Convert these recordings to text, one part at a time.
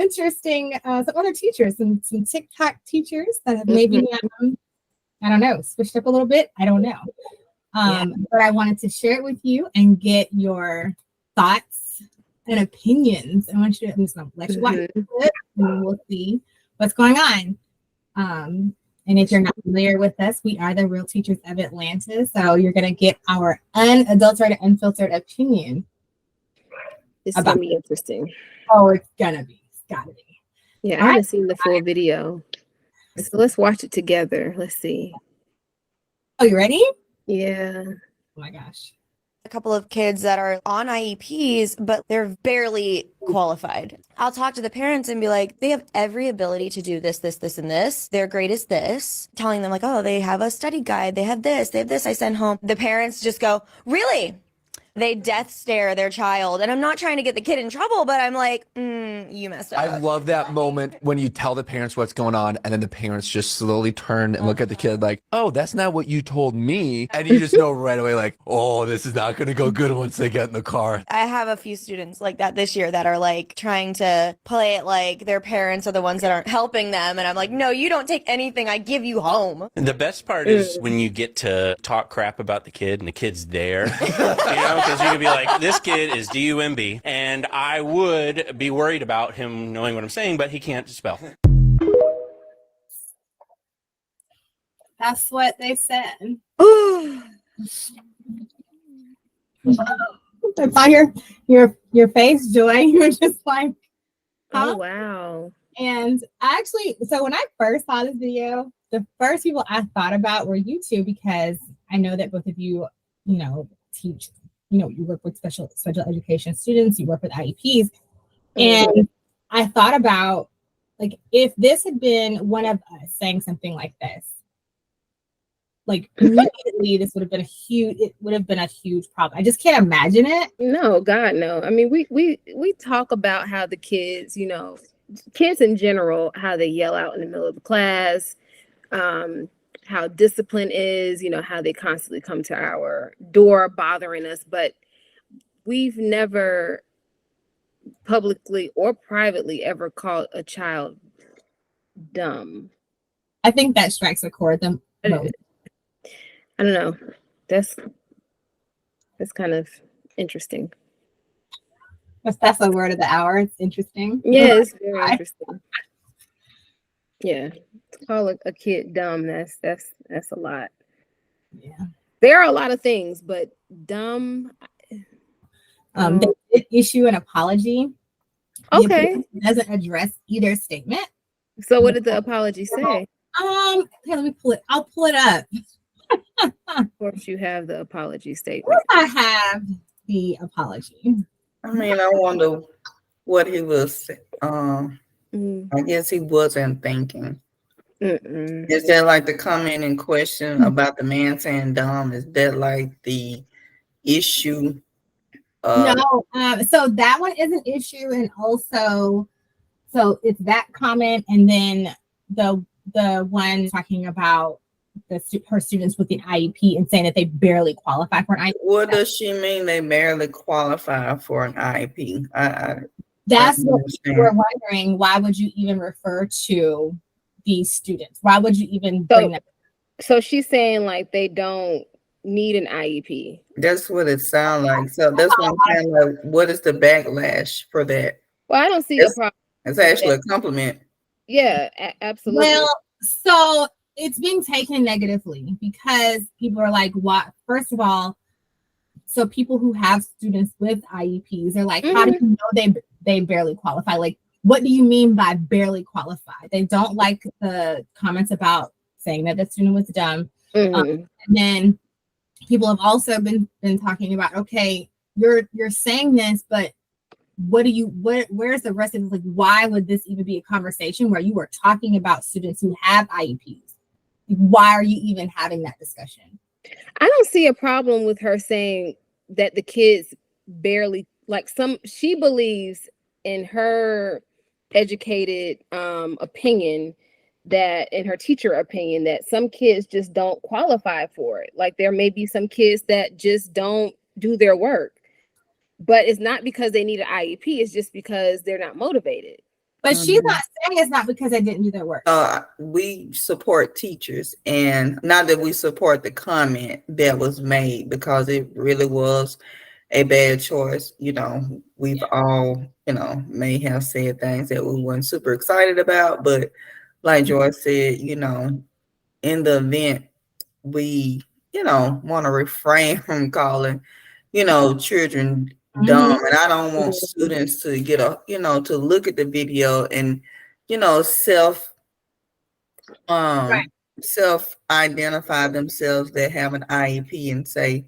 interesting, some other teachers, some TikTok teachers that have maybe, I don't know, switched up a little bit. I don't know. But I wanted to share it with you and get your thoughts and opinions. I'm just going to let you watch it, and we'll see what's going on. And if you're not familiar with us, we are the Real Teachers of Atlanta. So you're going to get our unadulterated, unfiltered opinion. It's going to be interesting. Oh, it's going to be. It's got to be. Yeah, I haven't seen the full video. So let's watch it together. Let's see. Oh, you ready? Yeah. Oh my gosh. A couple of kids that are on IEPs, but they're barely qualified. I'll talk to the parents and be like, they have every ability to do this, this, this, and this. Their grade is this. Telling them like, oh, they have a study guide. They have this. They have this. I send home. The parents just go, really? They death stare their child. And I'm not trying to get the kid in trouble, but I'm like, you messed up. I love that moment when you tell the parents what's going on and then the parents just slowly turn and look at the kid like, oh, that's not what you told me. And you just know right away like, oh, this is not going to go good once they get in the car. I have a few students like that this year that are like trying to play it like their parents are the ones that aren't helping them. And I'm like, no, you don't take anything I give you home. And the best part is when you get to talk crap about the kid and the kid's there, you know, because you can be like, this kid is DUMB, and I would be worried about him knowing what I'm saying, but he can't spell. That's what they said. I saw your face, Joy. You were just like, huh? Oh, wow. And actually, so when I first saw this video, the first people I thought about were you two, because I know that both of you, teach, you work with special education students, you work with IEPs. And I thought about, like, if this had been one of us saying something like this, like immediately this would have been a huge problem. I just can't imagine it. No, God, no. I mean, we talk about how the kids, kids in general, how they yell out in the middle of the class, how discipline is, how they constantly come to our door bothering us, but we've never publicly or privately ever called a child dumb. I think that strikes a chord them most. I don't know. That's kind of interesting. That's the word of the hour. It's interesting. Yeah, it's very interesting. Yeah, to call a kid dumb, that's a lot. Yeah, there are a lot of things, but dumb. They did issue an apology. Okay, it doesn't address either statement. So, what did the apology say? Here, let me pull it. I'll pull it up. Of course, you have the apology statement. I have the apology. I mean, I wonder what he was. I guess he wasn't thinking. Is that like the comment in question about the man saying dumb? Is that like the issue? No. So that one is an issue, and also, so it's that comment, and then the one talking about her students with an IEP and saying that they barely qualify for an IEP. What does she mean? They barely qualify for an IEP? That's what we're wondering. Why would you even refer to these students? Why would you even bring them? So she's saying like they don't need an IEP. That's what it sounds like. So that's what I'm saying. Like, what is the backlash for that? Well, I don't see a problem. It's actually a compliment. Yeah, absolutely. Well, so it's being taken negatively because people are like, what? First of all, so people who have students with IEPs are like, how do you know they barely qualify? Like, what do you mean by barely qualify? They don't like the comments about saying that the student was dumb. And then people have also been talking about, okay, you're saying this, but where's the rest of it? Like, why would this even be a conversation where you were talking about students who have IEPs? Why are you even having that discussion? I don't see a problem with her saying that the kids barely, she believes in her educated opinion, that in her teacher opinion, that some kids just don't qualify for it. Like there may be some kids that just don't do their work, but it's not because they need an IEP. It's just because they're not motivated. But she's not saying it's not because they didn't do their work. We support teachers, and not that we support the comment that was made, because it really was a bad choice. We've all, may have said things that we weren't super excited about, but like Joyce said, in the event we, want to refrain from calling, children dumb. And I don't want students to get to look at the video and, self identify themselves that have an IEP and say,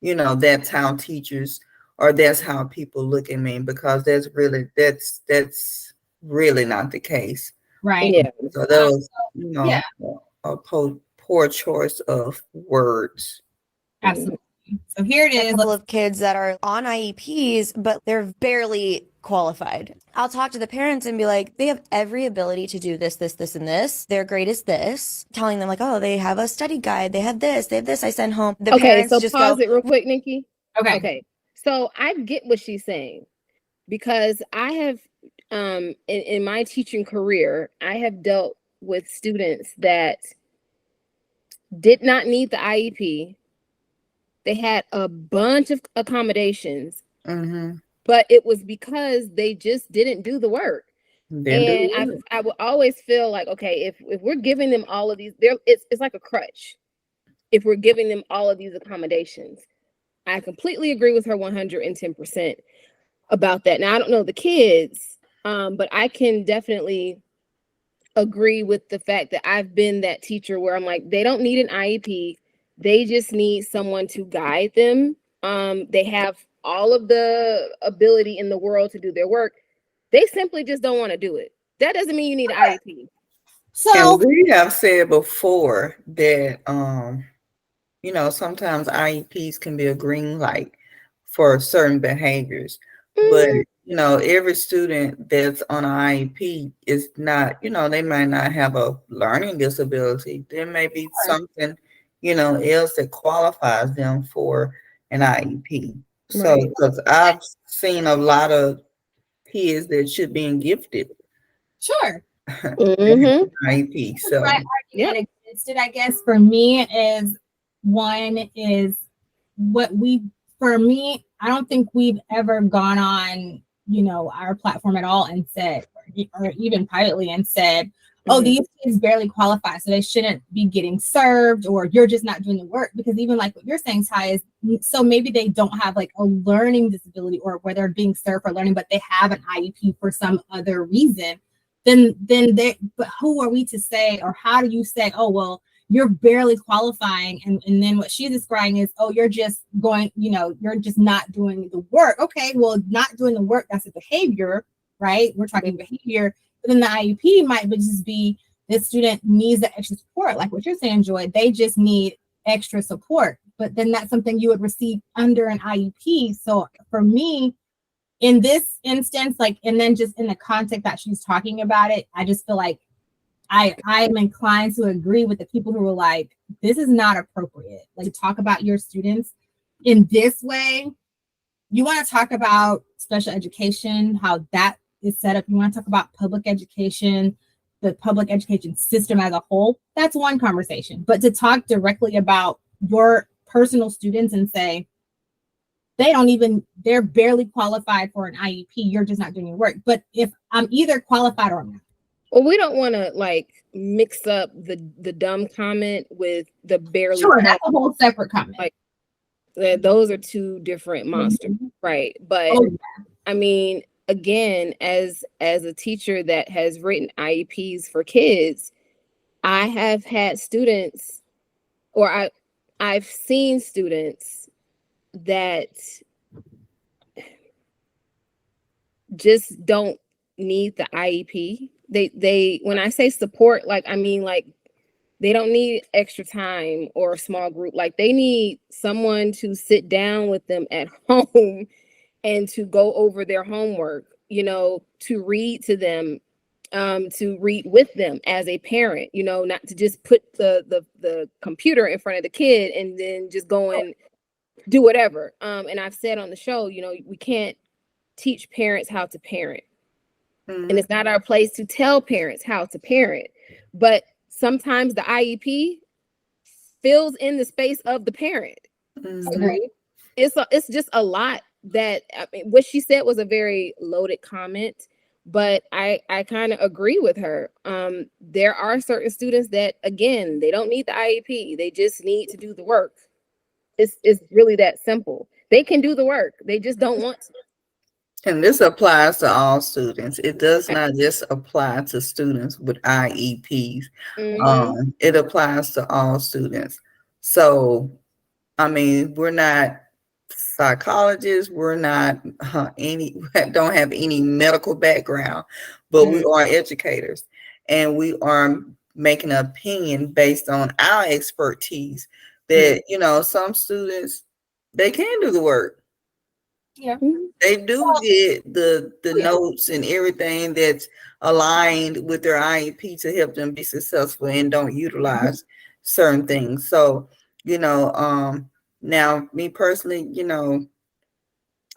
that's how teachers, or that's how people look at me, because that's really not the case. Right. Yeah. So that was, a poor choice of words. Absolutely. So here it is. A couple of kids that are on IEPs, but they're barely qualified. I'll talk to the parents and be like, they have every ability to do this, this, this, and this. Their grade is this. Telling them like, oh, they have a study guide. They have this. They have this. I send home. The parents so just pause it real quick, Nikki. Okay. So I get what she's saying, because I have, in my teaching career, I have dealt with students that did not need the IEP. They had a bunch of accommodations, but it was because they just didn't do the work. And I would always feel like, okay, if we're giving them all of these, it's like a crutch. If we're giving them all of these accommodations, I completely agree with her 110% about that. Now, I don't know the kids, but I can definitely agree with the fact that I've been that teacher where I'm like, they don't need an IEP. They just need someone to guide them. They have all of the ability in the world to do their work. They simply just don't want to do it. That doesn't mean you need an IEP. So, and we have said before that, sometimes IEPs can be a green light for certain behaviors. But, every student that's on an IEP is not, they might not have a learning disability. There may be something, else that qualifies them for an IEP. So, because I've seen a lot of kids that should be gifted. Sure. IEP. So, right argument against it, I guess, for me is for me, I don't think we've ever gone on, our platform at all and said, or even privately and said, oh, these kids barely qualify, so they shouldn't be getting served, or you're just not doing the work. Because even like what you're saying, Ty, is so maybe they don't have like a learning disability, or where they're being served for learning, but they have an IEP for some other reason. Then but who are we to say, or how do you say, oh, well, you're barely qualifying, and then what she's describing is, oh, you're just going, you're just not doing the work. Okay, well, not doing the work, that's a behavior, right? We're talking behavior. But then the IEP might just be this student needs the extra support, like what you're saying, Joy. They just need extra support, but then that's something you would receive under an IEP. So for me, in this instance, like, and then just in the context that she's talking about it, I just feel like I'm inclined to agree with the people who are like, this is not appropriate. Like, talk about your students in this way. You want to talk about special education, how that is set up. You want to talk about public education, the public education system as a whole. That's one conversation. But to talk directly about your personal students and say, they're barely qualified for an IEP, you're just not doing your work. But if I'm either qualified or not. Well, we don't want to like mix up the dumb comment with the barely. Sure, that's a whole separate comment. Like, those are two different monsters, right? But I mean, again, as a teacher that has written IEPs for kids, I have had students, or I've seen students that just don't need the IEP. They when I say support, like, I mean, like, they don't need extra time or a small group. Like, they need someone to sit down with them at home and to go over their homework, to read to them, to read with them as a parent, not to just put the computer in front of the kid and then just go and do whatever. And I've said on the show, we can't teach parents how to parent. And it's not our place to tell parents how to parent. But sometimes the IEP fills in the space of the parent. Agreed. It's just a lot that, I mean, what she said was a very loaded comment, but I kind of agree with her. There are certain students that, again, they don't need the IEP. They just need to do the work. It's really that simple. They can do the work. They just don't want to. And this applies to all students. It does not just apply to students with IEPs. It applies to all students. So, I mean, we're not psychologists. We're not don't have any medical background, but we are educators, and we are making an opinion based on our expertise. That some students, they can do the work. Yeah. They do get the notes and everything that's aligned with their IEP to help them be successful and don't utilize certain things. So, now me personally,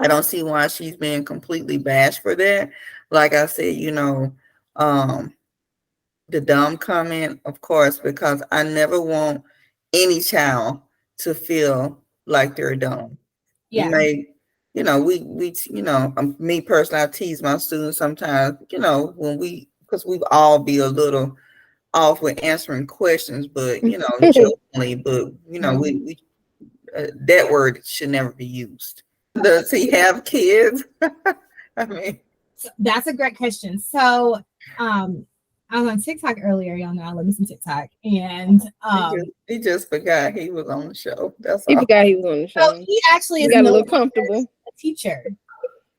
I don't see why she's being completely bashed for that. Like I said, the dumb comment, of course, because I never want any child to feel like they're dumb. Yeah. Me personally, I tease my students sometimes, because we all be a little off with answering questions, but, jokingly, but, we that word should never be used. Does he have kids? I mean, that's a great question. So, I was on TikTok earlier. Y'all know I love me some TikTok, and he just forgot he was on the show. That's he all. forgot he was on the show. So he actually is got a no little comfortable. A teacher.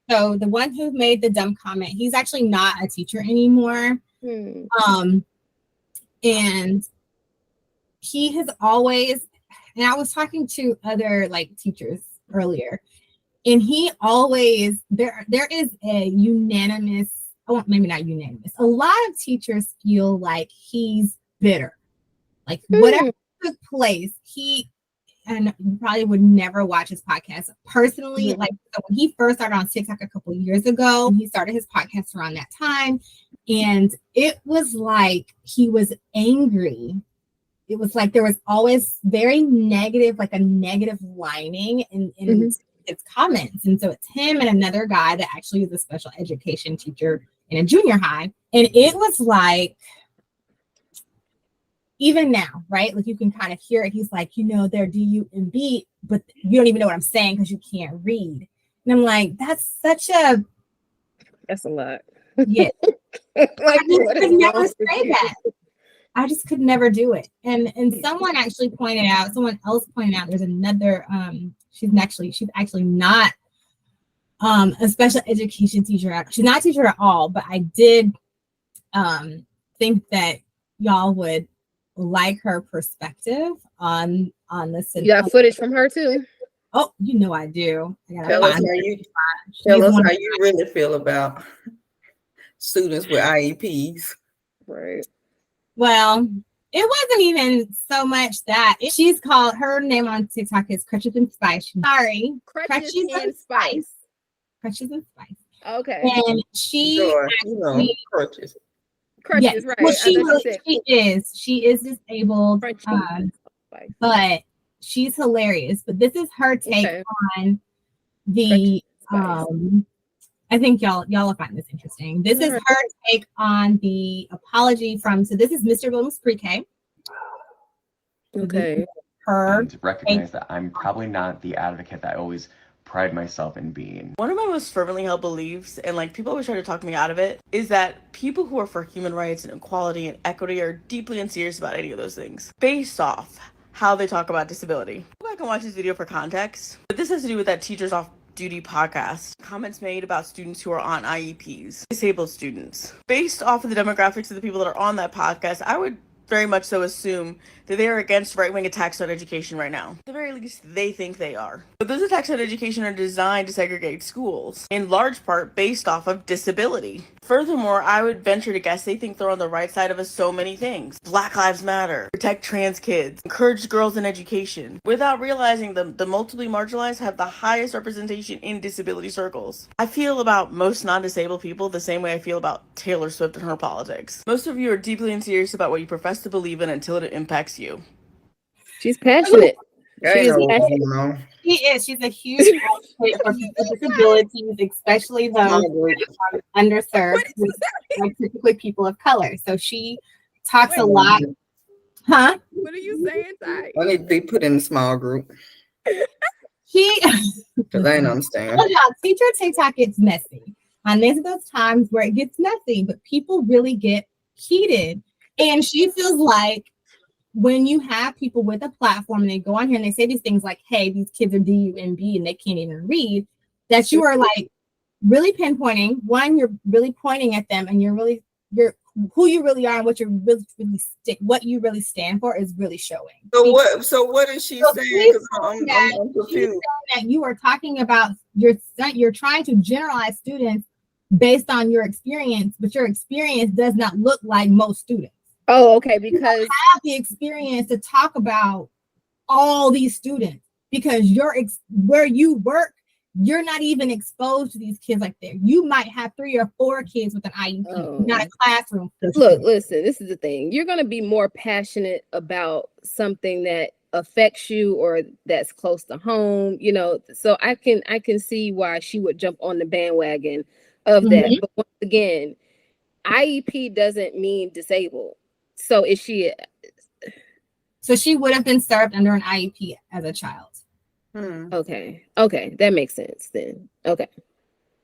So the one who made the dumb comment, he's actually not a teacher anymore. And he has always, and I was talking to other teachers earlier, and he always there is a unanimous. Oh, maybe not unanimous. A lot of teachers feel like he's bitter. Like whatever took place, and you probably would never watch his podcast personally. So when he first started on TikTok a couple of years ago, he started his podcast around that time, and it was like he was angry. It was like there was always very negative, like a negative lining in his comments. And so it's him and another guy that actually is a special education teacher in a junior high. And it was like, even now, right? Like you can kind of hear it. He's like, they're DUMB, but you don't even know what I'm saying because you can't read. And I'm like, that's a lot. Yeah. I just could never say that. I just could never do it. And someone else pointed out, there's another, she's actually not a special education teacher. She's not a teacher at all, but I did think that y'all would like her perspective on this. You got footage from her too? Oh, I do. Tell us how you really feel about students with IEPs. Right. Well, it wasn't even so much that. She's called, her name on TikTok is Crutches and Spice. Sorry. Crutches and Spice. Crutches and Spice. Okay. And she crutches. Crutches, right. Well, she is disabled, but she's hilarious. But this is her take on the I think y'all will find this interesting. This is her take on the apology so this is Mr. Bloom's pre-K. Okay. And recognize that I'm probably not the advocate that I always pride myself in being. One of my most fervently held beliefs, and people always try to talk me out of it, is that people who are for human rights and equality and equity are deeply unserious about any of those things, based off how they talk about disability. Go back and watch this video for context, but this has to do with that Teachers Off Duty podcast. Comments made about students who are on IEPs, disabled students. Based off of the demographics of the people that are on that podcast, I would very much so assume that they are against right-wing attacks on education right now. At the very least, they think they are. But those attacks on education are designed to segregate schools, in large part based off of disability. Furthermore, I would venture to guess they think they're on the right side of so many things. Black Lives Matter, protect trans kids, encourage girls in education, without realizing the multiply marginalized have the highest representation in disability circles. I feel about most non-disabled people the same way I feel about Taylor Swift and her politics. Most of you are deeply unserious about what you profess to believe in until it impacts you. She's passionate. I know, She is. She's a huge advocate for people with disabilities, especially those underserved, like typically people of color. So she talks a lot. Huh? What are you saying, Ty? I need to be put in a small group. Because I don't understand. Oh, yeah, teacher TikTok gets messy. And there's those times where it gets messy, but people really get heated. And she feels like when you have people with a platform and they go on here and they say these things like, hey, these kids are DUMB and they can't even read, that you are like really pinpointing. One, you're really pointing at them and you're who you really are and what what you really stand for is really showing. So what is she saying? Because I'm confused. That you are talking about you're trying to generalize students based on your experience, but your experience does not look like most students. Oh, okay, because you have the experience to talk about all these students because where you work, you're not even exposed to these kids like that. You might have 3 or 4 kids with an IEP, not a classroom. Look, listen, this is the thing. You're going to be more passionate about something that affects you or that's close to home, so I can see why she would jump on the bandwagon of that. But once again, IEP doesn't mean disabled. So is she? So she would have been served under an IEP as a child. Okay, that makes sense then. Okay.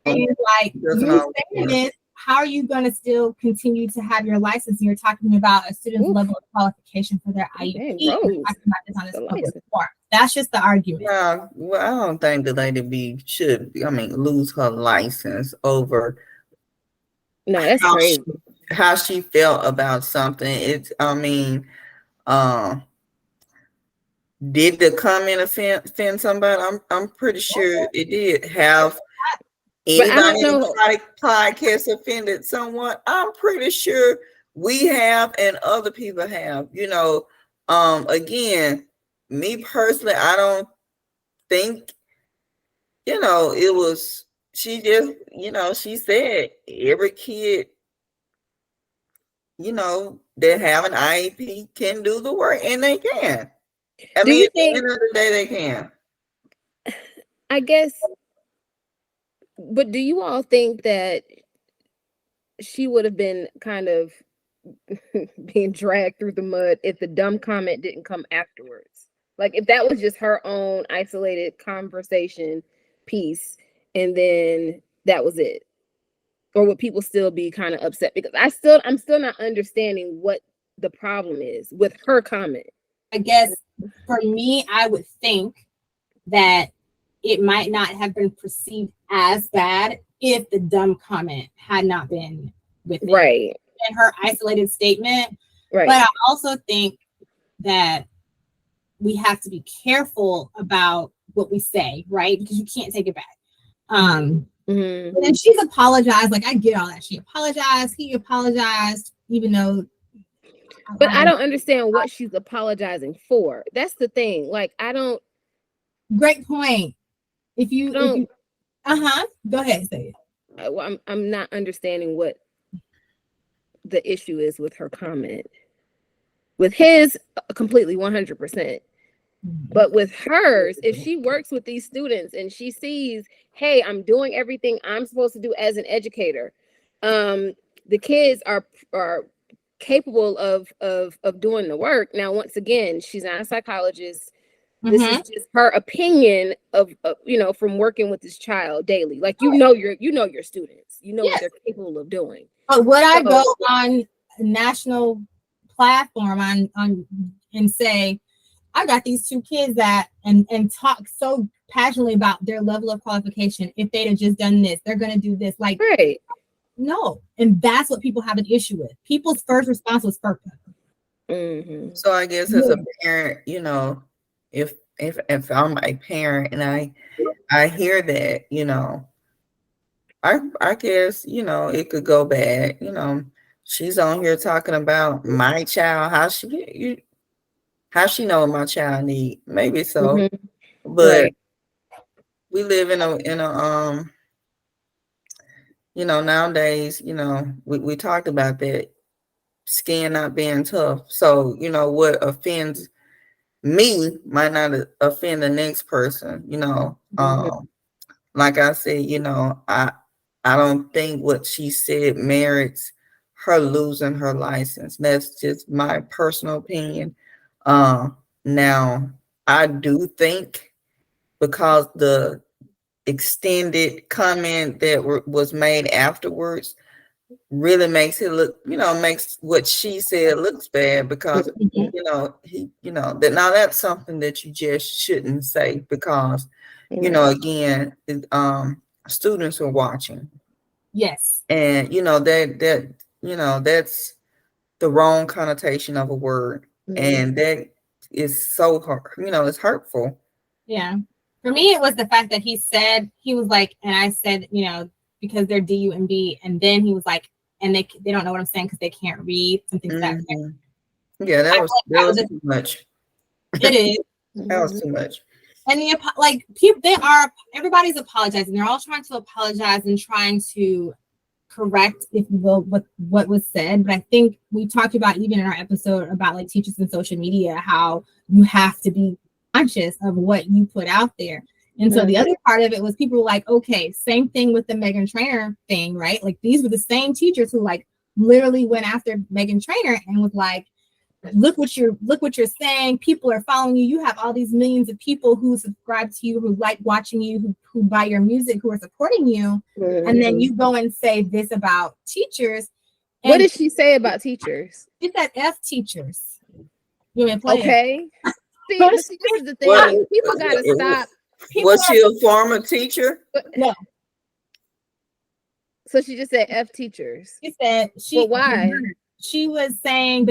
And like you're saying this, how are you going to still continue to have your license? You're talking about a student's level of qualification for their IEP. You're talking about this on this public forum. That's just the argument. Yeah, well, I don't think the lady should lose her license over. No, that's crazy. How she felt about something. Did the comment offend somebody? I'm pretty sure it did. Have anybody in the podcast offended someone? I'm pretty sure we have and other people have. Again, me personally, I don't think, it was, she just, she said every kid, that have an IEP can do the work, and they can. At the end of the day, they can. I guess, but do you all think that she would have been kind of being dragged through the mud if the dumb comment didn't come afterwards? Like if that was just her own isolated conversation piece and then that was it? Or would people still be kind of upset? Because I'm still not understanding what the problem is with her comment. I guess for me, I would think that it might not have been perceived as bad if the dumb comment had not been with it. Right. And her isolated statement. Right. But I also think that we have to be careful about what we say, right? Because you can't take it back. And she's apologized. Like I get all that. She apologized. He apologized, even though. But I don't understand what she's apologizing for. That's the thing. Like I don't. Great point. If you go ahead, say it. Well, I'm not understanding what the issue is with her comment. With his, completely 100%. But with hers, if she works with these students and she sees, hey, I'm doing everything I'm supposed to do as an educator, the kids are capable of doing the work. Now, once again, she's not a psychologist. This is just her opinion of from working with this child daily. Like your students, what they're capable of doing. But would I go on a national platform on and say, I got these 2 kids that and talk so passionately about their level of qualification. If they'd have just done this, they're gonna do this. Like right. No. And that's what people have an issue with. People's first response was FERPA. So I guess as a parent, if I'm a parent and I hear that, I guess, it could go bad. She's on here talking about my child, how she know what my child need. Maybe so. Mhm. But Right. we live in a nowadays, we talked about that skin not being tough. So, what offends me might not offend the next person, Mhm. like I said, I don't think what she said merits her losing her license. That's just my personal opinion. Now I do think because the extended comment that was made afterwards really makes it look, makes what she said looks bad because, that now that's something that you just shouldn't say because, again, students are watching. Yes. And, that's the wrong connotation of a word. And that is so hard, it's hurtful. Yeah. For me, it was the fact that he was like, and I said, because they're DUMB, and then he was like, and they don't know what I'm saying because they can't read something to that effect. Yeah, that was too much. It is. That was too much. And everybody's apologizing. They're all trying to apologize and trying to correct, if you will, what was said. But I think we talked about, even in our episode about like teachers and social media, how you have to be conscious of what you put out there. And so the other part of it was people were like, okay, same thing with the Meghan Trainor thing, right? Like these were the same teachers who like literally went after Meghan Trainor and was like, look what you're saying. People are following you. You have all these millions of people who subscribe to you, who like watching you, who buy your music, who are supporting you. And then you go and say this about teachers. What did she say about teachers? She said F teachers. You want me to play Okay. See, this is the thing. People gotta stop. Was she a former teacher? No. So she just said F teachers. She said But why? She was saying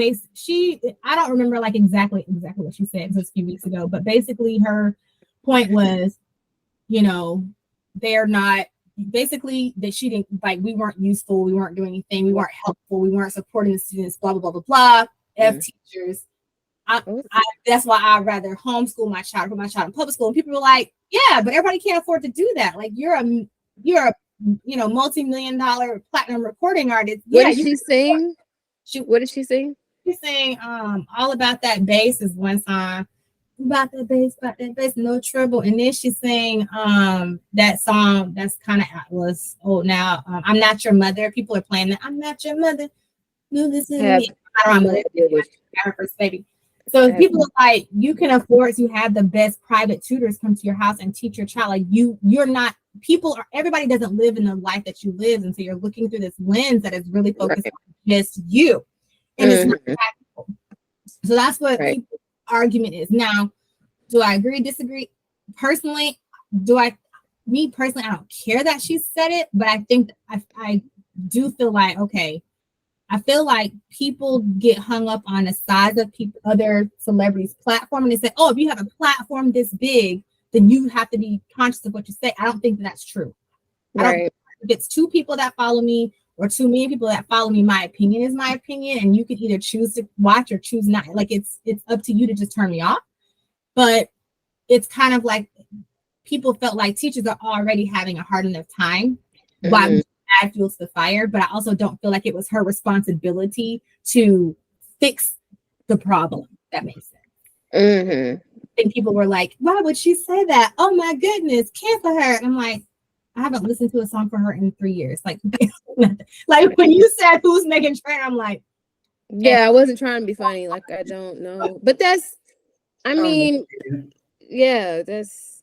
I don't remember like exactly what she said. It was a few weeks ago, but basically her point was, they're not, basically that she didn't, like, we weren't useful, we weren't doing anything, we weren't helpful, we weren't supporting the students, blah blah blah blah blah. F teachers. That's why I'd rather homeschool my child, put my child in public school. And people were like, yeah, but everybody can't afford to do that. Like you're a multi-million-dollar platinum recording artist. What did she sing? What did she sing? She's saying All About That Bass is one song. About that bass, no trouble. And then she's saying that song that's kind of was old now. I'm Not Your Mother. People are playing that. I'm not your mother. No, this is me. I don't know. Her first baby. So if people are like, you can afford to have the best private tutors come to your house and teach your child. Like you're not, everybody doesn't live in the life that you live. And so you're looking through this lens that is really focused on just you. And it's not practical. So that's what people's argument is. Now, do I agree, disagree? Personally, I don't care that she said it, but I think I do feel like, okay, I feel like people get hung up on the size of other celebrities' platform, and they say, oh, if you have a platform this big, then you have to be conscious of what you say. I don't think that's true. If it's two people that follow me or too many people that follow me, my opinion is my opinion, and you can either choose to watch or choose not. Like it's up to you to just turn me off. But it's kind of like people felt like teachers are already having a hard enough time. Why would you add fuel to the fire? But I also don't feel like it was her responsibility to fix the problem. That makes sense. And people were like, why would she say that? Oh my goodness, cancel her. And I'm like, I haven't listened to a song from her in 3 years. Like when you said who's Meghan Trainor, I'm like, yeah, I wasn't trying to be funny. Like I don't know, but that's, I mean, yeah, that's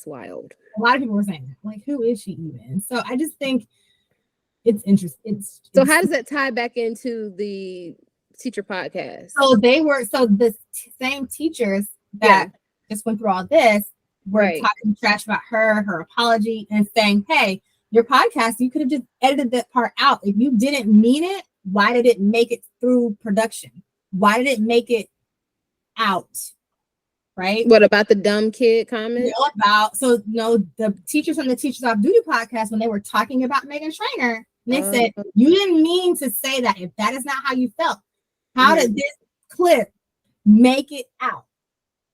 wild. A lot of people were saying that. Like, who is she even? So I just think it's interesting. So how does that tie back into the teacher podcast? So the same teachers that just went through all this were talking trash about her apology, and saying, hey, your podcast, you could have just edited that part out. If you didn't mean it, why did it make it through production? Why did it make it out? right? What about the dumb kid comment? The teachers from the Teachers Off Duty podcast, when they were talking about Meghan Trainor, they said, you didn't mean to say that if that is not how you felt. How did this clip make it out?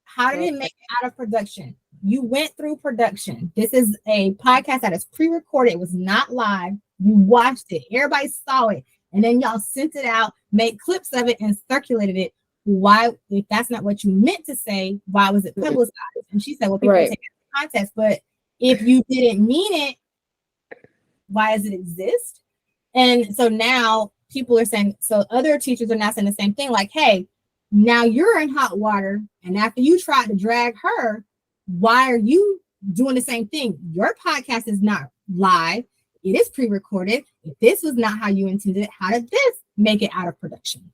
How did it make it out of production? You went through production. This is a podcast that is pre-recorded. It was not live. You watched it. Everybody saw it. And then y'all sent it out, made clips of it, and circulated it. Why, if that's not what you meant to say, why was it publicized? And she said, well, people take it in context. But if you didn't mean it, why does it exist? And so now people are saying, so other teachers are now saying the same thing, like, hey, now you're in hot water. And after you tried to drag her, why are you doing the same thing? Your podcast is not live. It is pre-recorded. If this was not how you intended it, how did this make it out of production?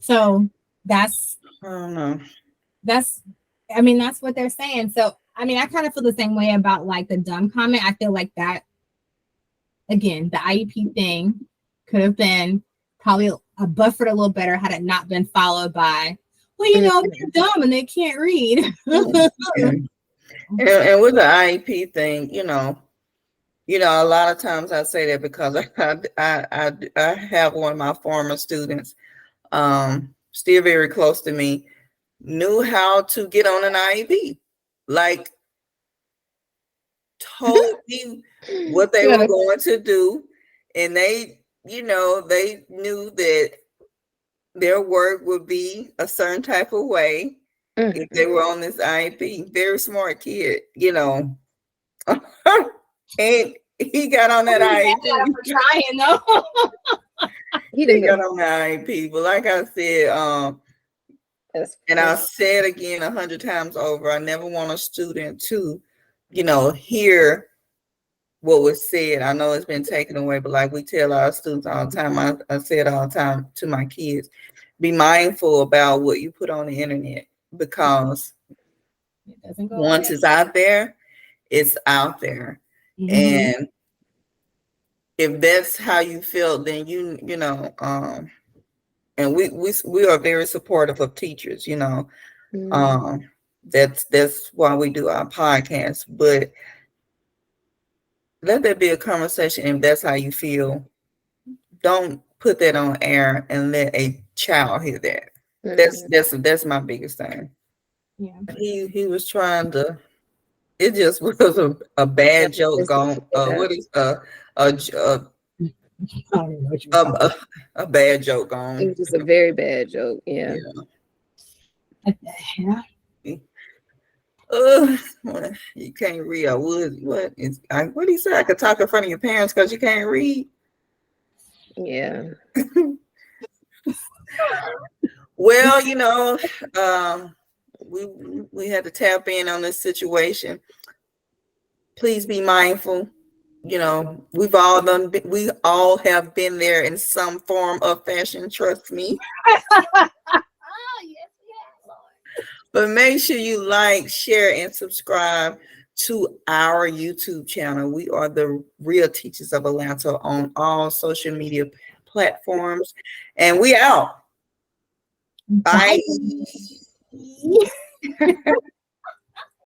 So that's, I don't know. That's what they're saying. So, I mean, I kind of feel the same way about like the dumb comment. I feel like that, again, the IEP thing could have been probably buffered a little better had it not been followed by, well, they're dumb and they can't read. And with the IEP thing, a lot of times I say that because I have one of my former students, still very close to me, knew how to get on an IEP, like told me what they were going to do, and they knew that their work would be a certain type of way if they were on this IEP. Very smart kid, and he got on that IEP. For trying though. He got on the IEP, but like I said, and I'll say it again 100 times over, I never want a student to, hear what was said. I know it's been taken away, but like we tell our students all the time, I say it all the time to my kids, be mindful about what you put on the internet, because once it's out there, it's out there. And if that's how you feel, then and we are very supportive of teachers, that's why we do our podcast. But let there be a conversation. If that's how you feel, don't put that on air and let a child hear that. That's my biggest thing. Yeah, he was trying to. It just was a bad joke gone. What is a bad joke gone? It was just a very bad joke. Yeah. You can't read. I would. What do you say? I could talk in front of your parents because you can't read. Yeah. Well, we had to tap in on this situation. Please be mindful. We all have been there in some form of fashion. Trust me. But make sure you like, share, and subscribe to our YouTube channel. We are the Real Teachers of Atlanta on all social media platforms. And we out. Bye.